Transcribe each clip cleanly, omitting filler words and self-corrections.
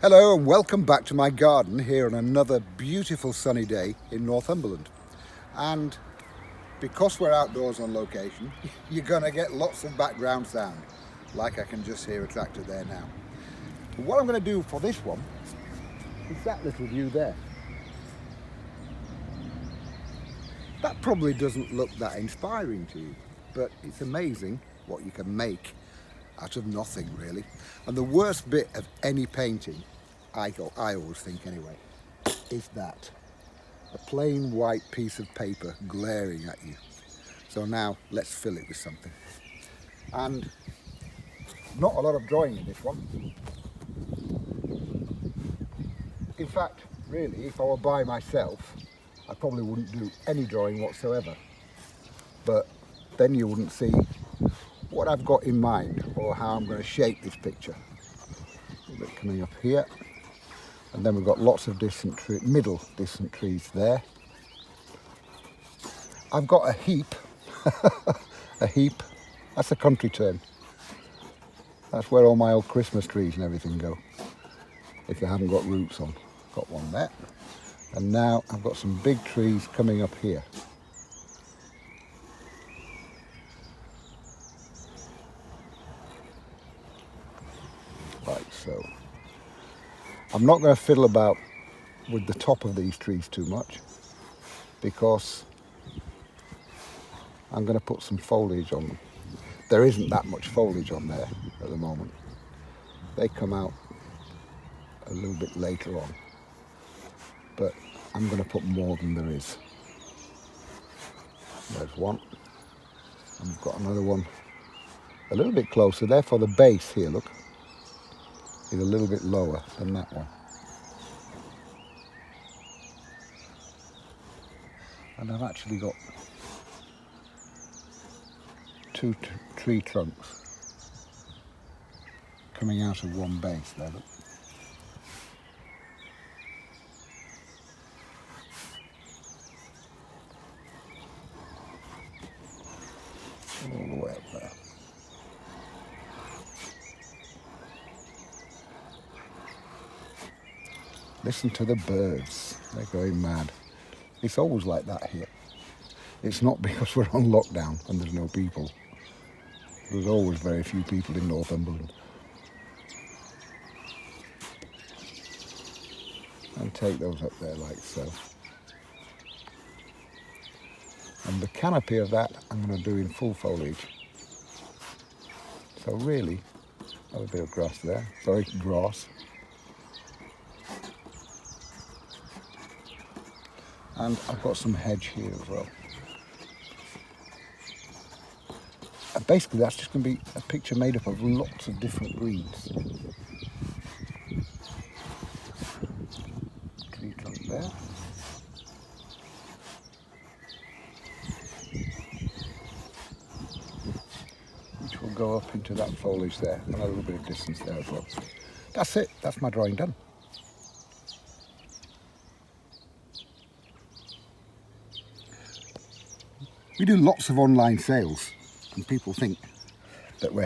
Hello and welcome back to my garden here on another beautiful sunny day in Northumberland. And because we're outdoors on location, you're going to get lots of background sound, like I can just hear a tractor there now. But what I'm going to do for this one is that little view there. That probably doesn't look that inspiring to you, but it's amazing what you can make out of nothing, really. And the worst bit of any painting, I always think anyway, is that. A plain white piece of paper glaring at you. So now let's fill it with something. And not a lot of drawing in this one. In fact, really, if I were by myself, I probably wouldn't do any drawing whatsoever. But then you wouldn't see what I've got in mind or how I'm going to shape this picture. A little bit coming up here, and then we've got lots of middle distant trees there. I've got a heap, a heap, that's a country term. That's where all my old Christmas trees and everything go, if they haven't got roots on. Got one there, and now I've got some big trees coming up here. Like so. I'm not going to fiddle about with the top of these trees too much because I'm going to put some foliage on them. There isn't that much foliage on there at the moment. They come out a little bit later on, but I'm going to put more than there is. There's one, and we've got another one a little bit closer. Therefore the base here, look, is a little bit lower than that one. And I've actually got two tree trunks coming out of one base there, look. All the way up there. Listen to the birds, they're going mad. It's always like that here. It's not because we're on lockdown and there's no people. There's always very few people in Northumberland. And take those up there like so. And the canopy of that I'm going to do in full foliage. So really, have a bit of grass there, sorry, grass. And I've got some hedge here as well. And basically that's just going to be a picture made up of lots of different greens. Tree trunk there. Which will go up into that foliage there, and a little bit of distance there as well. That's it, that's my drawing done. We do lots of online sales, and people think that we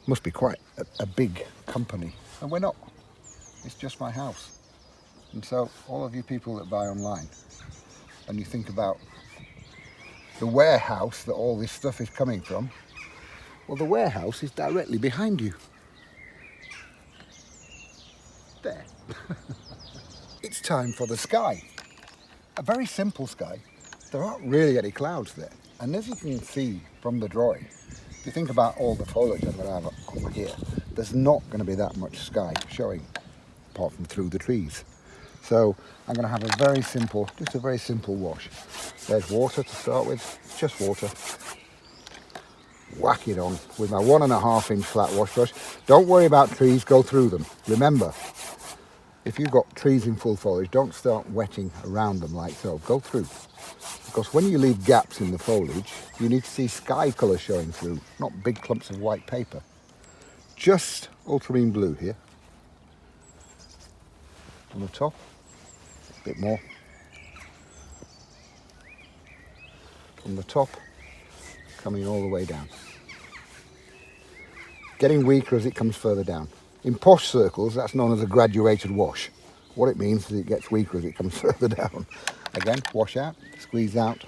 must be quite a big company, and we're not. It's just my house. And so all of you people that buy online, and you think about the warehouse that all this stuff is coming from, well, the warehouse is directly behind you. There. It's time for the sky. A very simple sky. There aren't really any clouds there. And as you can see from the drawing, if you think about all the foliage I'm going to have on here, there's not going to be that much sky showing, apart from through the trees. So I'm going to have a very simple wash. There's water to start with, just water. Whack it on with my 1.5 inch flat wash brush. Don't worry about trees, go through them. Remember, if you've got trees in full foliage, don't start wetting around them like so. Go through. Because when you leave gaps in the foliage, you need to see sky colour showing through, not big clumps of white paper. Just ultramarine blue here. On the top, a bit more. From the top, coming all the way down. Getting weaker as it comes further down. In posh circles, that's known as a graduated wash. What it means is it gets weaker as it comes further down. Again, wash out, squeeze out,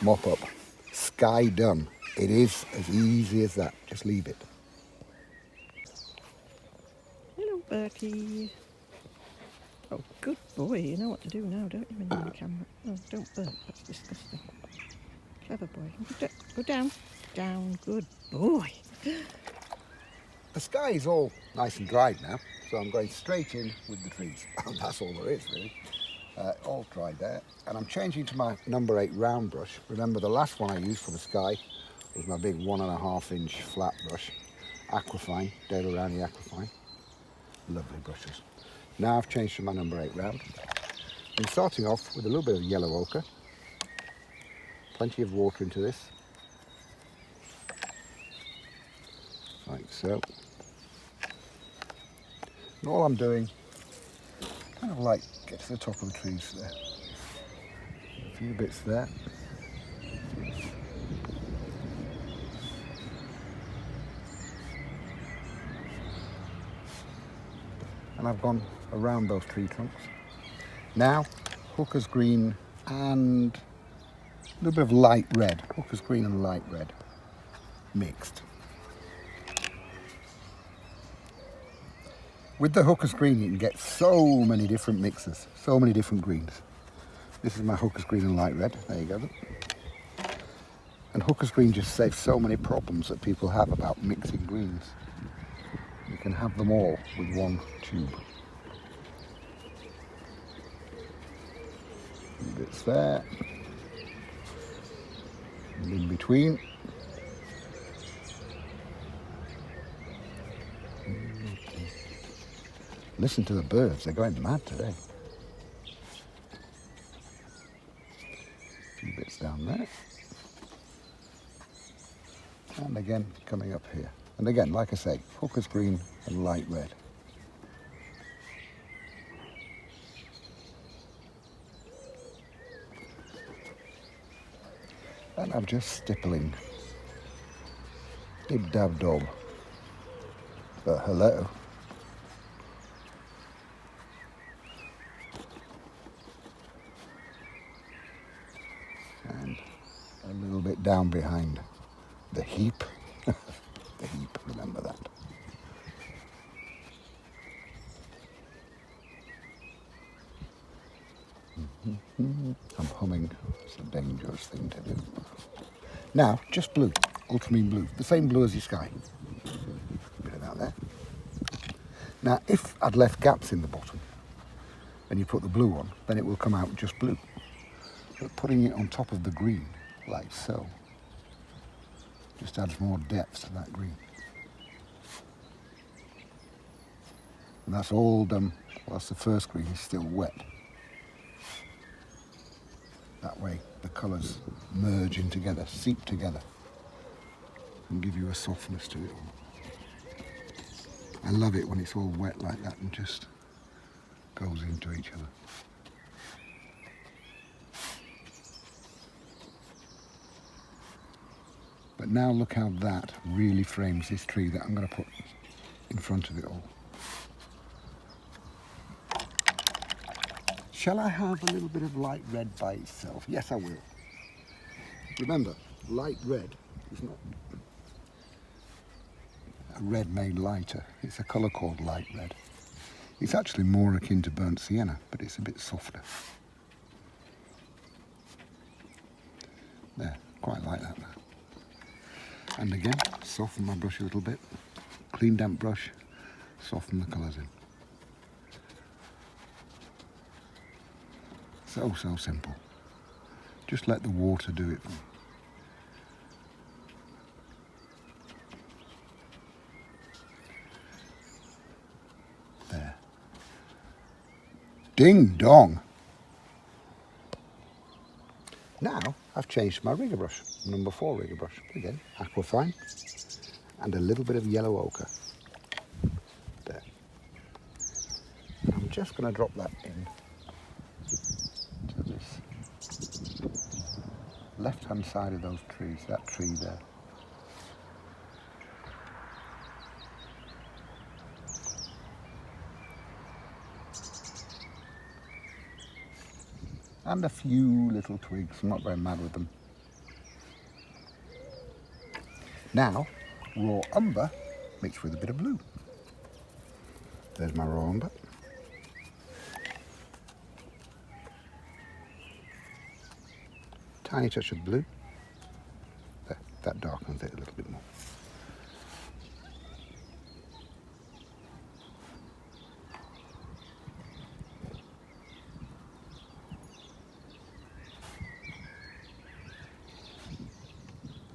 mop up. Sky done. It is as easy as that. Just leave it. Hello, Bertie. Oh, good boy. You know what to do now, don't you, when you're on camera? Oh, don't burp. That's disgusting. Clever boy. Go down. Down. Good boy. The sky is all nice and dried now, so I'm going straight in with the trees. That's all there is, really. All dried there. And I'm changing to my number 8 round brush. Remember, the last one I used for the sky was my big 1.5 inch flat brush. Aquafine, Daler-Rowney Aquafine. Lovely brushes. Now I've changed to my number 8 round. I'm starting off with a little bit of yellow ochre. Plenty of water into this. Like so. And all I'm doing, kind of like get to the top of the trees there. A few bits there. And I've gone around those tree trunks. Now, hooker's green and a little bit of light red. Hooker's green and light red mixed. With the hooker's green, you can get so many different mixes, so many different greens. This is my hooker's green and light red. There you go. And hooker's green just saves so many problems that people have about mixing greens. You can have them all with one tube. Bits there. And in between. Listen to the birds, they're going mad today. A few bits down there. And again, coming up here. And again, like I say, hooker's green and light red. And I'm just stippling. Dib dab dob. But hello. And a little bit down behind the heap. The heap, remember that. I'm humming. It's a dangerous thing to do. Now, just blue, ultramarine blue, the same blue as your sky. A bit of that there. Now, if I'd left gaps in the bottom and you put the blue on, then it will come out just blue. But putting it on top of the green, like so, just adds more depth to that green. And that's all done whilst the first green is still wet. That way the colours merge in together, seep together, and give you a softness to it all. I love it when it's all wet like that and just goes into each other. But now look how that really frames this tree that I'm going to put in front of it all. Shall I have a little bit of light red by itself? Yes, I will. Remember, light red is not a red made lighter. It's a colour called light red. It's actually more akin to burnt sienna, but it's a bit softer. There, quite like that now. And again, soften my brush a little bit. Clean damp brush, soften the colours in. So simple. Just let the water do it for me. There. Ding dong. Now I've changed my rigger brush, number 4 rigger brush. Again, Aquafine and a little bit of yellow ochre. There. And I'm just going to drop that in to this left-hand side of those trees, that tree there. And a few little twigs. I'm not very mad with them. Now, raw umber mixed with a bit of blue. There's my raw umber. Tiny touch of blue. There, that darkens it a little bit more.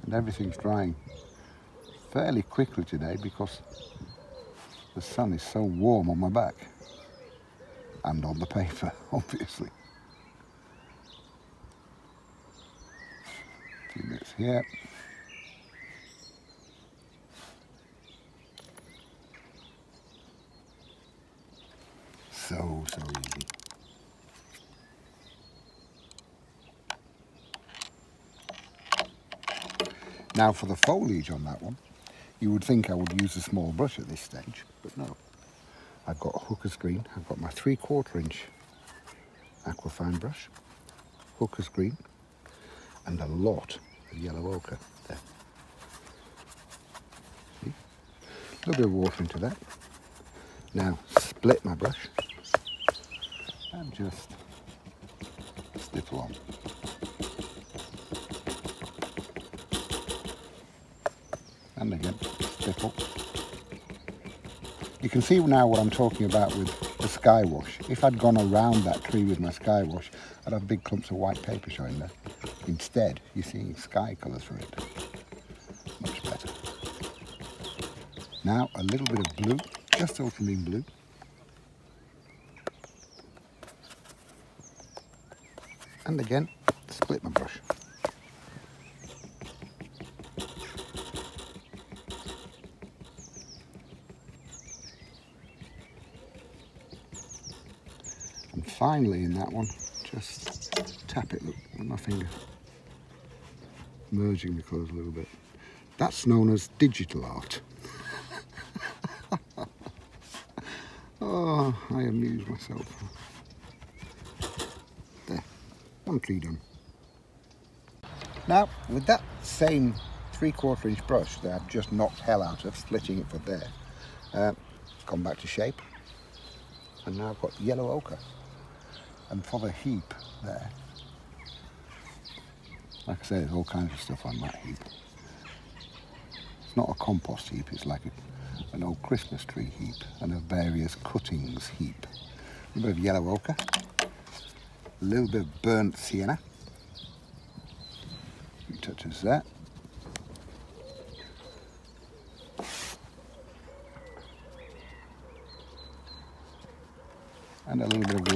And everything's drying fairly quickly today because the sun is so warm on my back and on the paper, obviously. A few bits here. So easy. Now for the foliage on that one, you would think I would use a small brush at this stage, but no. I've got a hooker's green, I've got my 3/4 inch Aquafine brush, hooker's green, and a lot of yellow ochre there. See? A little bit of water into that. Now split my brush and just stipple on. And again, stipple. You can see now what I'm talking about with the sky wash. If I'd gone around that tree with my sky wash, I'd have big clumps of white paper showing there. Instead, you're seeing sky colour through it. Much better. Now, a little bit of blue, just ultramarine blue. And again, split my brush. And finally in that one, just tap it, look, with my finger. Merging the colours a little bit. That's known as digital art. Oh, I amuse myself. There, one tree done. Now, with that same 3/4 inch brush that I've just knocked hell out of, splitting it for there, it's gone back to shape. And now I've got yellow ochre. And for the heap there, like I say, there's all kinds of stuff on that heap. It's not a compost heap, it's like an old Christmas tree heap and a various cuttings heap. A little bit of yellow ochre, a little bit of burnt sienna, a few touches there. And a little bit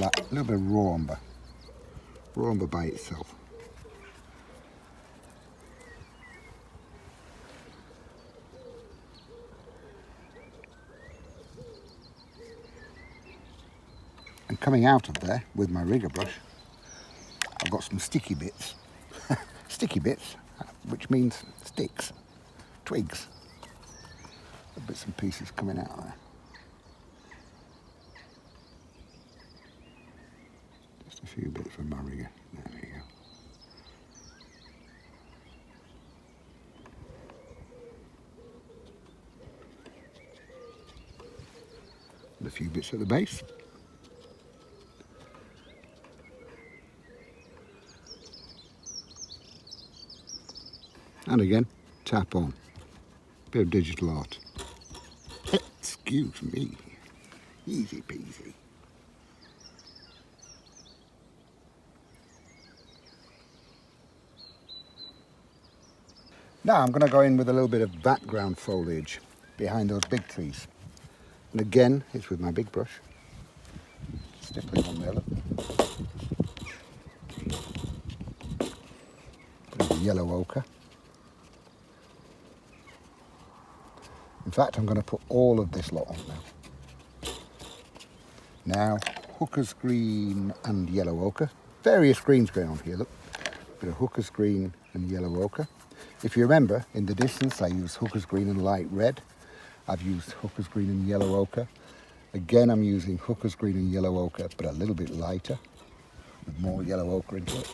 of raw umber by itself. And coming out of there with my rigger brush, I've got some sticky bits. Sticky bits, which means sticks, twigs. The bits and pieces coming out there. Just a few bits with my rigger. There we go. And a few bits at the base. And again, tap on. Bit of digital art. Excuse me. Easy peasy. Now I'm going to go in with a little bit of background foliage behind those big trees. And again, it's with my big brush. Stippling on there, look. Bit of yellow ochre. In fact, I'm going to put all of this lot on now. Now, hooker's green and yellow ochre. Various greens going on here, look. Bit of hooker's green and yellow ochre. If you remember, in the distance I used hooker's green and light red. I've used hooker's green and yellow ochre. Again, I'm using hooker's green and yellow ochre, but a little bit lighter. with more yellow ochre into it.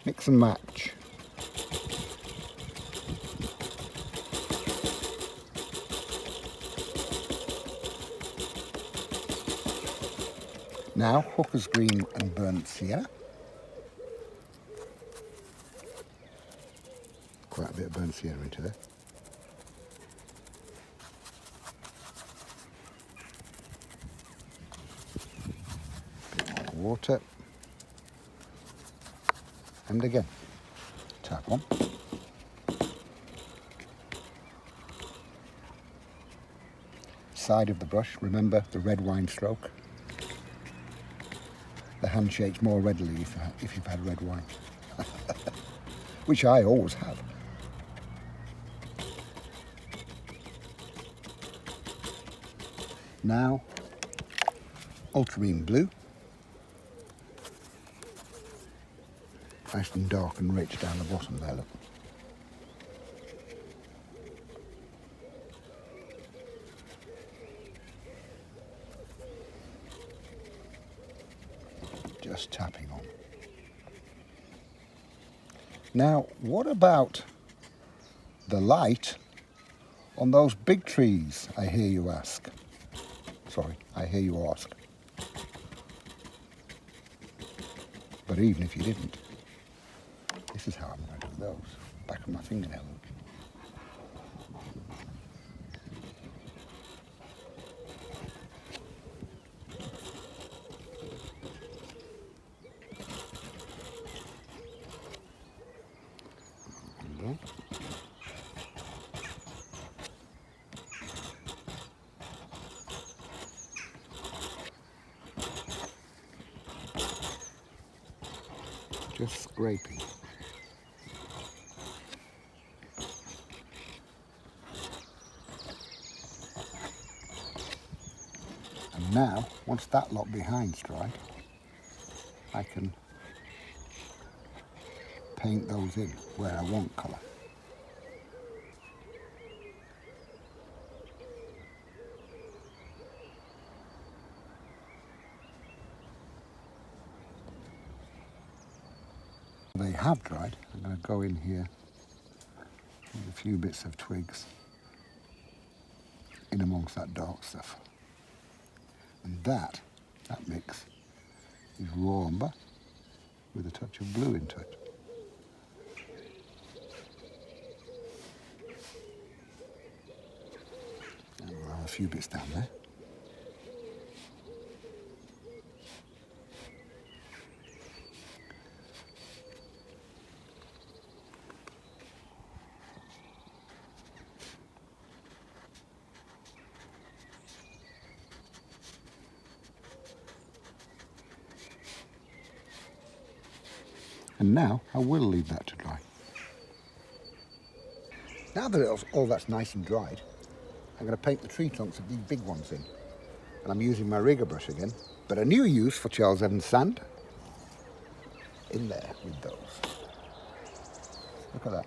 Mix and match. Now hooker's green and burnt sienna. Quite a bit of burnt sienna into there. Bit more water. And again, tap on. Side of the brush, remember the red wine stroke. The hand shakes more readily if you've had red wine, which I always have. Now, ultramarine blue. Nice and dark and rich down the bottom there, look. Just tapping on. Now, what about the light on those big trees, I hear you ask? Sorry, I hear you ask. But even if you didn't, this is how I'm going to do those. Back of my fingernail. Just scraping. And now, once that lot behind's dried, I can paint those in where I want colour. They have dried. I'm going to go in here with a few bits of twigs in amongst that dark stuff. And that mix is raw umber with a touch of blue into it. And we'll have a few bits down there. And now I will leave that to dry. Now that all that's nice and dried, I'm going to paint the tree trunks of these big ones in. And I'm using my rigger brush again, but a new use for Charles Evans sand in there with those. Look at that.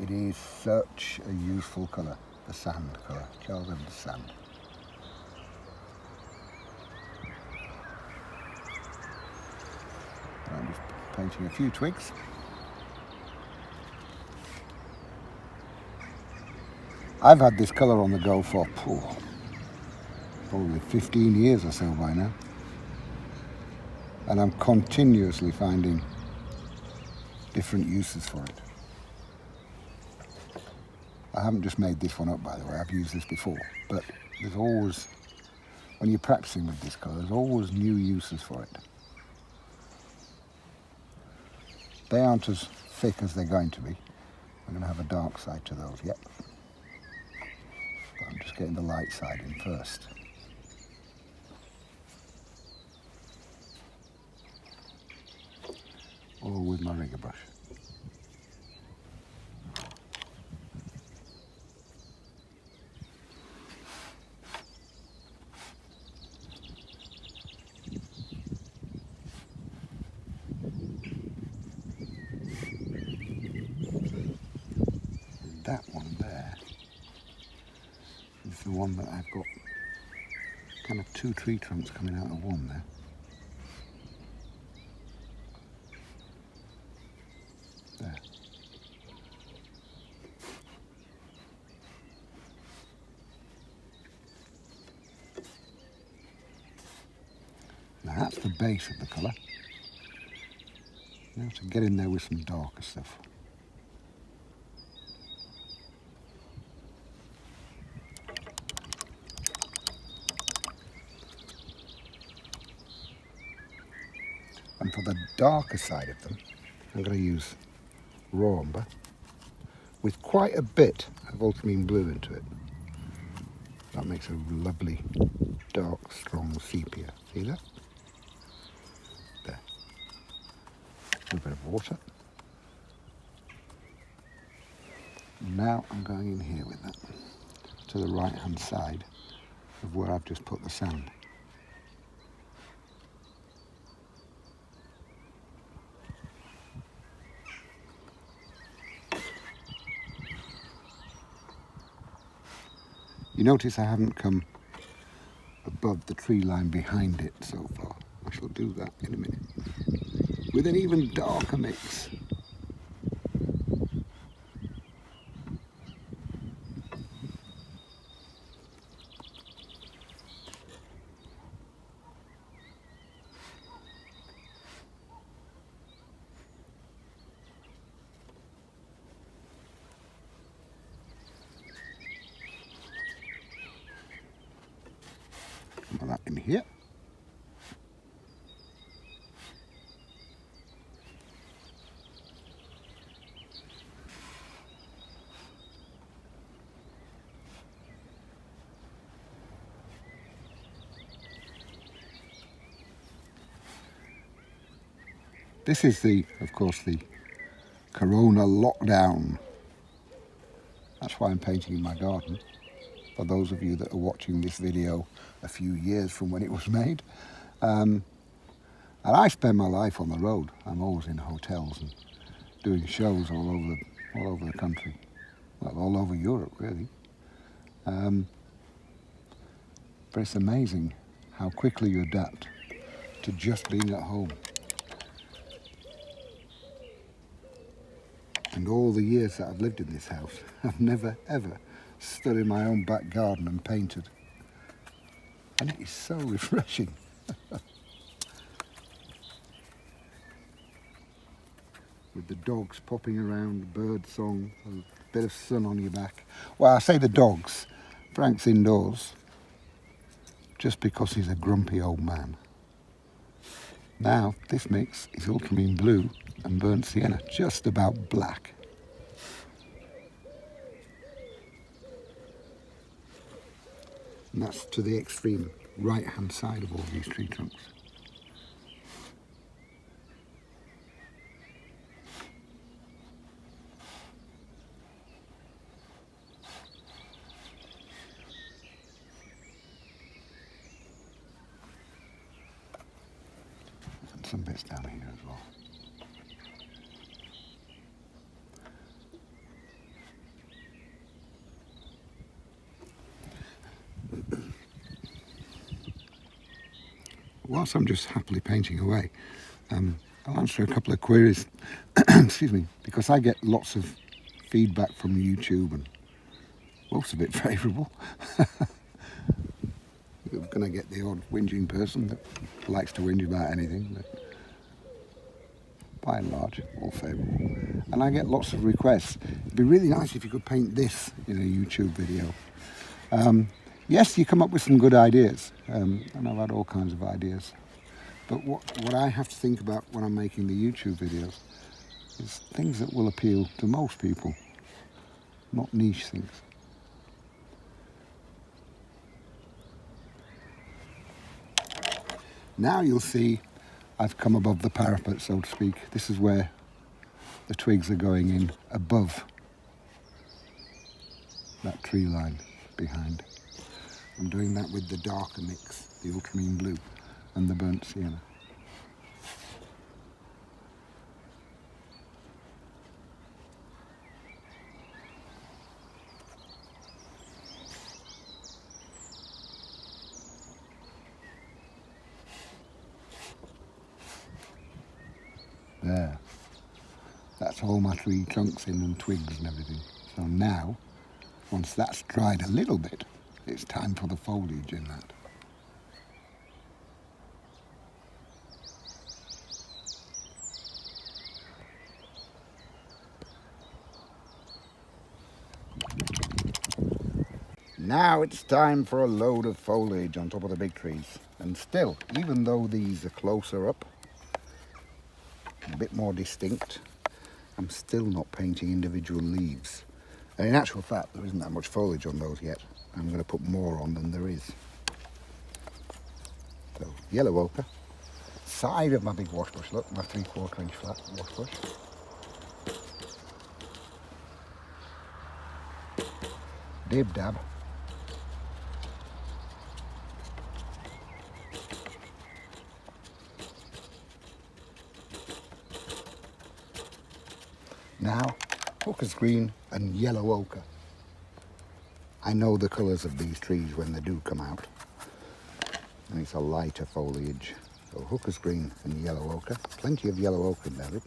It is such a useful colour, the sand colour, Charles Evans sand. I'm just painting a few twigs. I've had this colour on the go for probably 15 years or so by now. And I'm continuously finding different uses for it. I haven't just made this one up, by the way, I've used this before. But there's always, when you're practicing with this colour, there's always new uses for it. They aren't as thick as they're going to be. I'm going to have a dark side to those yet. But I'm just getting the light side in first. All with my rigger brush. That one there is the one that I've got kind of two tree trunks coming out of one there. There. Now that's the base of the colour. Now to get in there with some darker stuff. And for the darker side of them, I'm going to use raw umber with quite a bit of ultramarine blue into it. That makes a lovely, dark, strong sepia. See that? There. A bit of water. Now I'm going in here with that to the right hand side of where I've just put the sand. You notice I haven't come above the tree line behind it so far. I shall do that in a minute with an even darker mix. Put that in here. This is of course, the Corona lockdown. That's why I'm painting in my garden. For those of you that are watching this video a few years from when it was made. And I spend my life on the road. I'm always in hotels and doing shows all over the country. Well, all over Europe, really. But it's amazing how quickly you adapt to just being at home. And all the years that I've lived in this house, I've never ever stood in my own back garden and painted. And it is so refreshing. With the dogs popping around, bird song, a bit of sun on your back. Well, I say the dogs. Frank's indoors just because he's a grumpy old man. Now, this mix is ultramarine blue and burnt sienna, just about black. And that's to the extreme right-hand side of all these tree trunks. And some bits down here as well. Whilst I'm just happily painting away, I'll answer a couple of queries, excuse me, because I get lots of feedback from YouTube and most of it favourable. You're going to get the odd whinging person that likes to whinge about anything, but by and large, all favourable. And I get lots of requests. It'd be really nice if you could paint this in a YouTube video. Yes, you come up with some good ideas, and I've had all kinds of ideas. But what I have to think about when I'm making the YouTube videos is things that will appeal to most people, not niche things. Now you'll see I've come above the parapet, so to speak. This is where the twigs are going in above that tree line behind. I'm doing that with the darker mix, the ultramarine blue and the burnt sienna. That's all my tree trunks in and twigs and everything. So now, once that's dried a little bit, it's time for the foliage in that. Now it's time for a load of foliage on top of the big trees. And still, even though these are closer up, a bit more distinct, I'm still not painting individual leaves. And in actual fact, there isn't that much foliage on those yet. I'm going to put more on than there is. So, yellow ochre, side of my big wash brush, look, my 3/4 inch flat wash brush. Dib dab. Now, hooker's green and yellow ochre. I know the colours of these trees when they do come out. And it's a lighter foliage. So hooker's green and yellow ochre. Plenty of yellow ochre in there.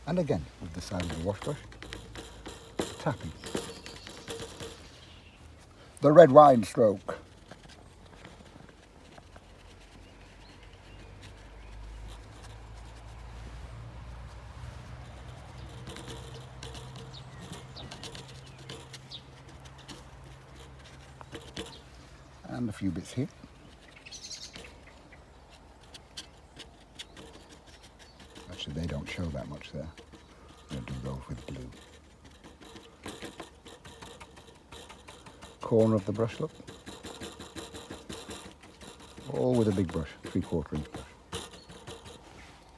And again, with the side of the wash brush, tapping. The red wine stroke. And a few bits here. Actually, they don't show that much there. I'm going to do those with blue. Corner of the brush, look. All with a big brush, 3/4 inch brush.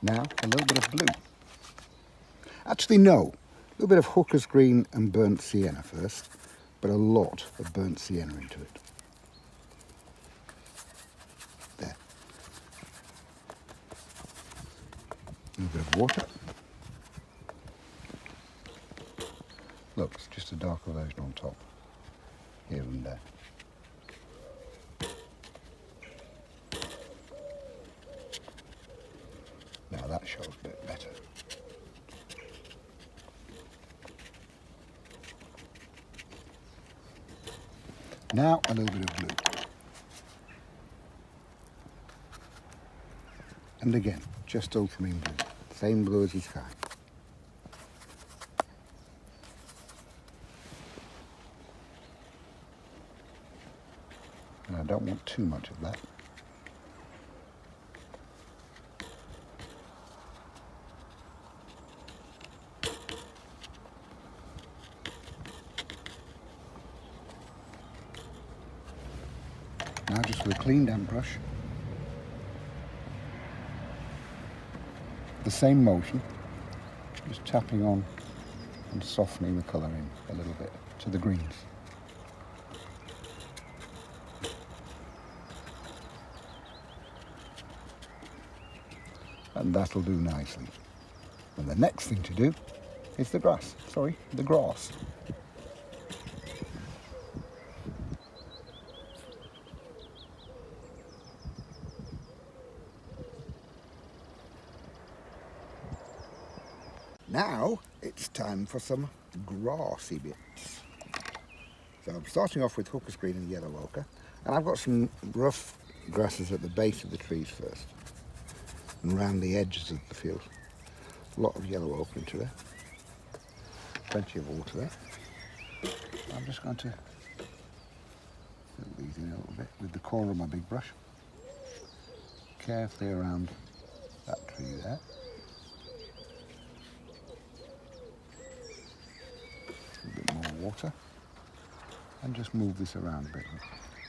Now, a little bit of blue. Actually, no. A little bit of hooker's green and burnt sienna first, but a lot of burnt sienna into it. There. A little bit of water. Look, it's just a darker version on top, here and there. Now that shows a bit better. Now a little bit of blue. And again, just ultramarine blue. Same blue as the sky. And I don't want too much of that. Now just with a clean damp brush, the same motion, just tapping on and softening the colour in a little bit to the greens. And that'll do nicely. And the next thing to do is the grass. Now it's time for some grassy bits. So I'm starting off with hooker's green and yellow ochre, and I've got some rough grasses at the base of the trees first and round the edges of the field. A lot of yellow ochre into there, plenty of water there. I'm just going to fill these in a little bit with the corner of my big brush, carefully around that tree there. A bit more water, and just move this around a bit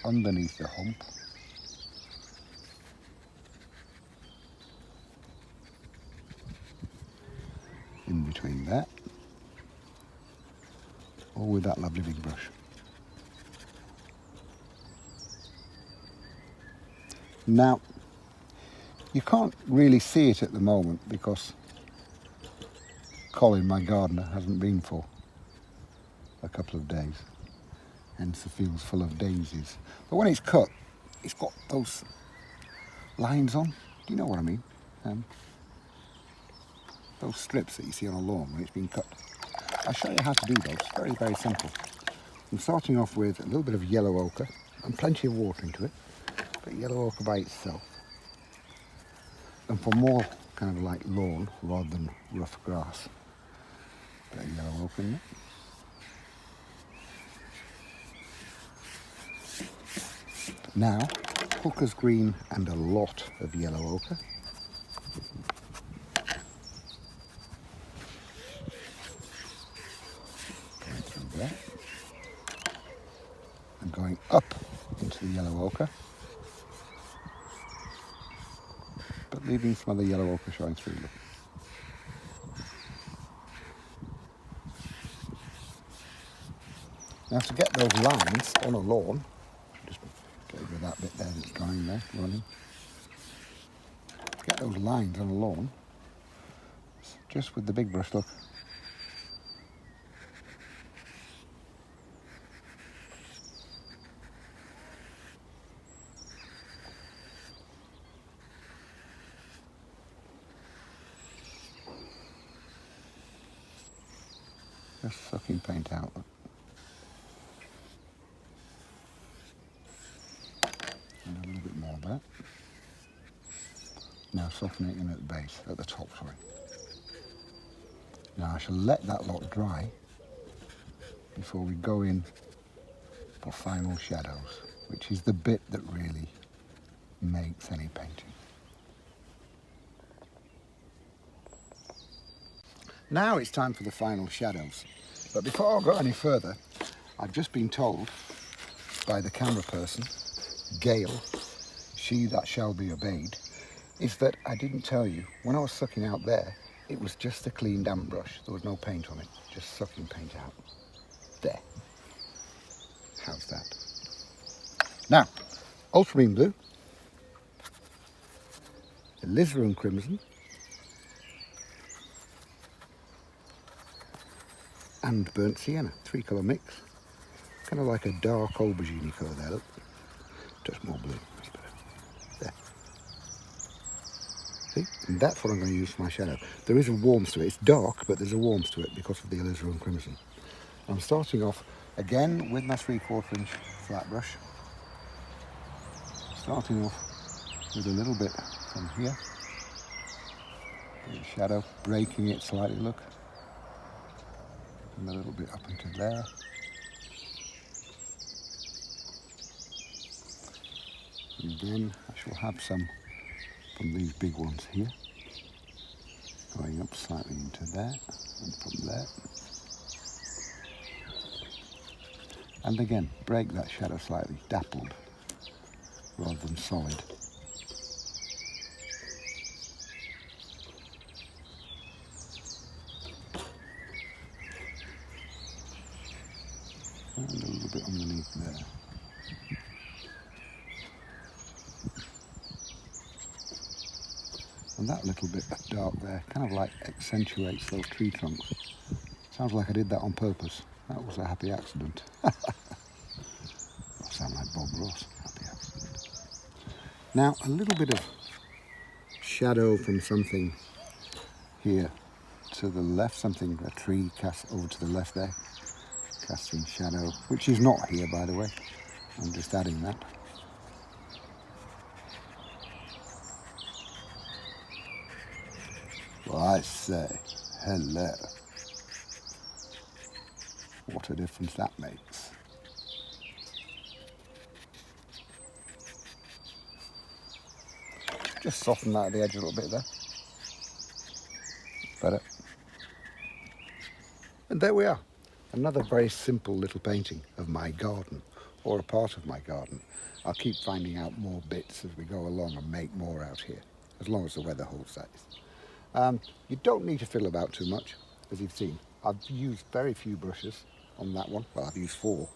underneath the hump. In between that, all with that lovely big brush. Now, you can't really see it at the moment because Colin, my gardener, hasn't been for a couple of days, hence the field's full of daisies. But when it's cut, it's got those lines on. You know what I mean. Those strips that you see on a lawn when it's been cut. I'll show you how to do those. Very, very simple. I'm starting off with a little bit of yellow ochre and plenty of water into it, but yellow ochre by itself. And for more kind of like lawn rather than rough grass, a bit of yellow ochre in it. Now, hooker's green and a lot of yellow ochre. Going through there. And going up into the yellow ochre. But leaving some of the yellow ochre showing through. Look. Now to get those lines on a lawn, just get rid of that bit there that's drying there, running. To get those lines on a lawn, just with the big brush, look. Just sucking paint out. Look. And a little bit more of that. Now softening it in at the base, at the top, sorry. Now I shall let that lot dry before we go in for final shadows, which is the bit that really makes any painting. Now it's time for the final shadows. But before I go any further, I've just been told by the camera person, Gail, she that shall be obeyed, is that I didn't tell you, when I was sucking out there, it was just a clean damp brush. There was no paint on it, just sucking paint out. There. How's that? Now, ultramarine blue, alizarin crimson, and burnt sienna, 3-colour mix. Kind of like a dark aubergine colour there, look. Just more blue, that's better. There. See? And that's what I'm going to use for my shadow. There is a warmth to it. It's dark, but there's a warmth to it because of the alizarin crimson. I'm starting off again with my 3/4 inch flat brush. Starting off with a little bit from here. Bit of shadow, breaking it slightly, look. And a little bit up into there. And then I shall have some from these big ones here, going up slightly into there and from there. And again, break that shadow slightly, dappled rather than solid. And a little bit underneath there. And that little bit of dark there kind of like accentuates those tree trunks. Sounds like I did that on purpose. That was a happy accident. I sound like Bob Ross, happy accident. Now a little bit of shadow from something here to the left, something, a tree cast over to the left there. Casting shadow, which is not here by the way. I'm just adding that. Well, I say, hello. What a difference that makes. Just soften that at the edge a little bit there. Better. And there we are. Another very simple little painting of my garden, or a part of my garden. I'll keep finding out more bits as we go along and make more out here, as long as the weather holds that. You don't need to fiddle about too much, as you've seen. I've used very few brushes on that one. Well, I've used 4,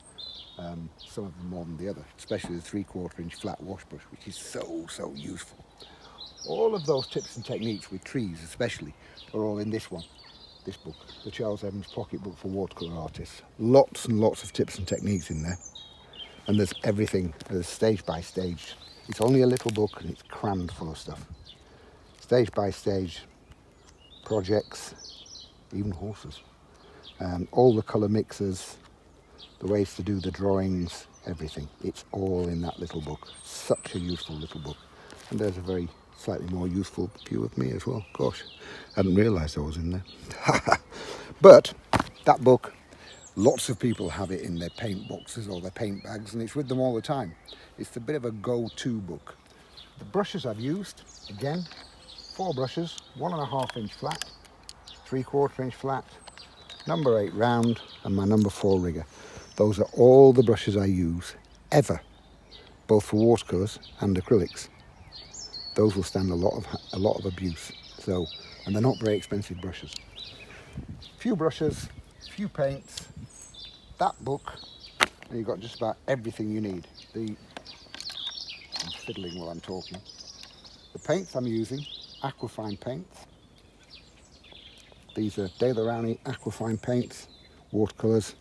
some of them more than the other, especially the 3/4 inch flat wash brush, which is so useful. All of those tips and techniques with trees especially are all in this one. This book, the Charles Evans Pocketbook for Watercolour Artists. Lots and lots of tips and techniques in there. And there's everything, there's stage by stage. It's only a little book and it's crammed full of stuff. stage by stage projects, even horses. All the colour mixes, the ways to do the drawings, everything. It's all in that little book. Such a useful little book. And there's a very slightly more useful view of me as well. Gosh, I hadn't realised I was in there. But that book, lots of people have it in their paint boxes or their paint bags, and it's with them all the time. It's a bit of a go-to book. The brushes I've used, again, 4 brushes, 1.5 inch flat, 3/4 inch flat, number 8 round, and my number 4 rigger. Those are all the brushes I use ever, both for watercolours and acrylics. Those will stand a lot of abuse. So, and they're not very expensive brushes. Few brushes, few paints, that book, and you've got just about everything you need. I'm fiddling while I'm talking. The paints I'm using, Aquafine paints. These are Daler-Rowney Aquafine paints, watercolours.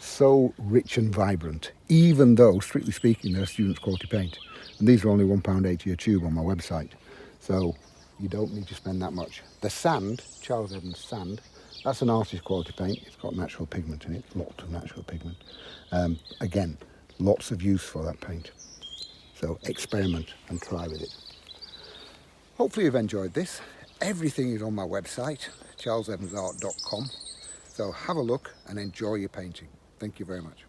So rich and vibrant, even though, strictly speaking, they're students' quality paint. And these are only £1.80 a tube on my website, so you don't need to spend that much. The sand, Charles Evans sand, that's an artist quality paint. It's got natural pigment in it, lots of natural pigment. Again, lots of use for that paint. So experiment and try with it. Hopefully you've enjoyed this. Everything is on my website, charlesevansart.com. So have a look and enjoy your painting. Thank you very much.